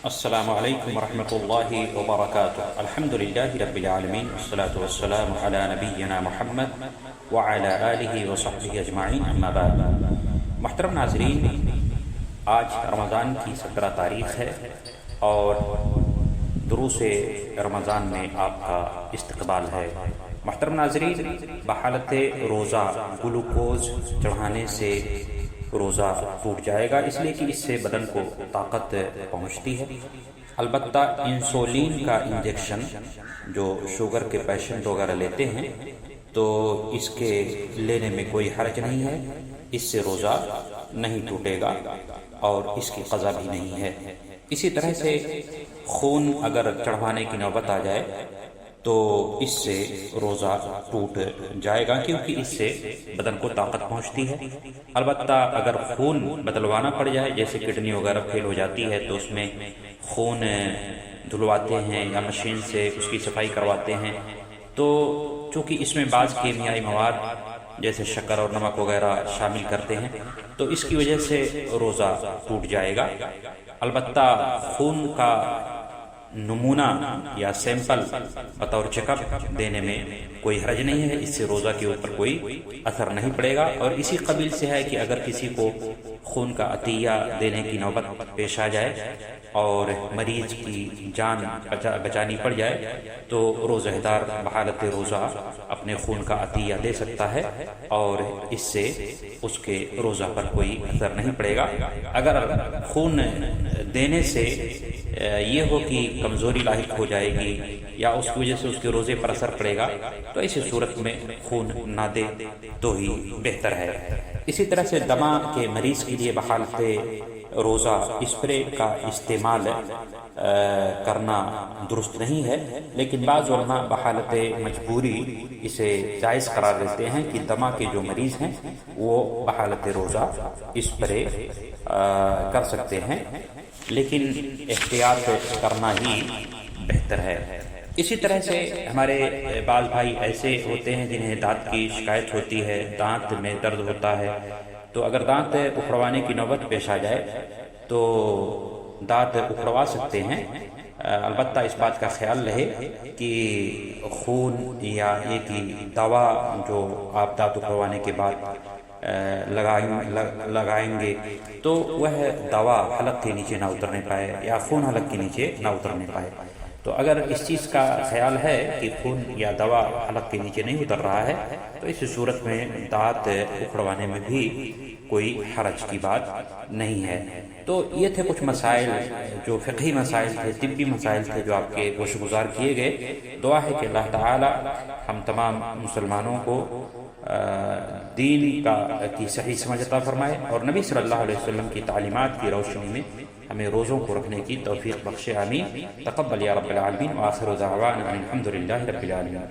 السلام علیکم ورحمۃ اللہ وبرکاتہ۔ الحمد للہ رب العالمین والصلاة والسلام علی نبینا محمد وعلی آلہ وصحبہ اجمعین، اما بعد۔ محترم ناظرین، آج رمضان کی 17 تاریخ ہے اور دروس رمضان میں آپ کا استقبال ہے۔ محترم ناظرین، بحالت روزہ گلوکوز چڑھانے سے روزہ ٹوٹ جائے گا، اس لیے کہ اس سے بدن کو طاقت پہنچتی ہے۔ البتہ انسولین کا انجیکشن جو شوگر کے پیشنٹ وغیرہ لیتے ہیں تو اس کے لینے میں کوئی حرج نہیں ہے، اس سے روزہ نہیں ٹوٹے گا اور اس کی قضا بھی نہیں ہے۔ اسی طرح سے خون اگر چڑھوانے کی نوبت آ جائے تو اس سے روزہ ٹوٹ جائے گا، کیونکہ اس سے بدن کو طاقت پہنچتی ہے۔ البتہ اگر خون بدلوانا پڑ جائے، جیسے کڈنی وغیرہ فیل ہو جاتی ہے تو اس میں خون دھلواتے ہیں یا مشین سے اس کی صفائی کرواتے ہیں، تو چونکہ اس میں بعض کیمیائی مواد جیسے شکر اور نمک وغیرہ شامل کرتے ہیں تو اس کی وجہ سے روزہ ٹوٹ جائے گا۔ البتہ خون کا نمونہ یا سیمپل بطور چیک اپ دینے میں کوئی حرج نہیں ہے، اس سے روزہ کے اوپر کوئی اثر نہیں پڑے گا۔ اور اسی قبیل سے ہے کہ اگر کسی کو خون کا عطیہ دینے کی نوبت پیش آ جائے اور مریض کی جان بچانی پڑ جائے تو روزہ دار بحالت روزہ اپنے خون کا عطیہ دے سکتا ہے اور اس سے اس کے روزہ پر کوئی اثر نہیں پڑے گا۔ اگر خون دینے سے یہ ہو کہ کمزوری لاحق ہو جائے گی یا اس کی وجہ سے اس کے روزے پر اثر پڑے گا تو ایسی صورت میں خون نہ دے تو ہی بہتر ہے۔ اسی طرح سے دمہ کے مریض کے لیے بحالت روزہ اسپرے کا استعمال کرنا درست نہیں ہے، لیکن بعض علماء بحالت مجبوری اسے جائز قرار دیتے ہیں کہ دمہ کے جو مریض ہیں وہ بحالت روزہ اسپرے کر سکتے ہیں، لیکن احتیاط کرنا ہی بہتر ہے۔ اسی طرح سے ہمارے بعض بھائی ایسے ہوتے ہیں جنہیں دانت کی شکایت ہوتی ہے، دانت میں درد ہوتا ہے، تو اگر دانت اکھڑوانے کی نوبت پیش آ جائے تو دانت اکھڑوا سکتے ہیں۔ البتہ اس بات کا خیال رہے کہ خون یا یہ کہ دوا جو آپ دانت اکھڑوانے کے بعد لگائیں گے تو وہ دوا حلق کے نیچے نہ اترنے پائے یا خون حلق کے نیچے نہ اترنے پائے۔ تو اگر اس چیز کا خیال ہے کہ خون یا دوا حلق کے نیچے نہیں اتر رہا ہے تو اس صورت میں دانت اکھڑوانے میں بھی کوئی حرج کی بات نہیں ہے۔ تو یہ تھے کچھ مسائل جو فقہی مسائل تھے، طبی مسائل تھے جو آپ کے گوش گزار کیے گئے۔ دعا ہے کہ اللہ تعالی ہم تمام مسلمانوں کو دین کی صحیح سمجھ عطا فرمائے اور نبی صلی اللہ علیہ وسلم کی تعلیمات کی روشنی میں ہمیں روزوں کو رکھنے کی توفیق بخشے، آمین۔ تقبل یا رب العالمین، وآخر دعوانا الحمد للہ رب العالمین۔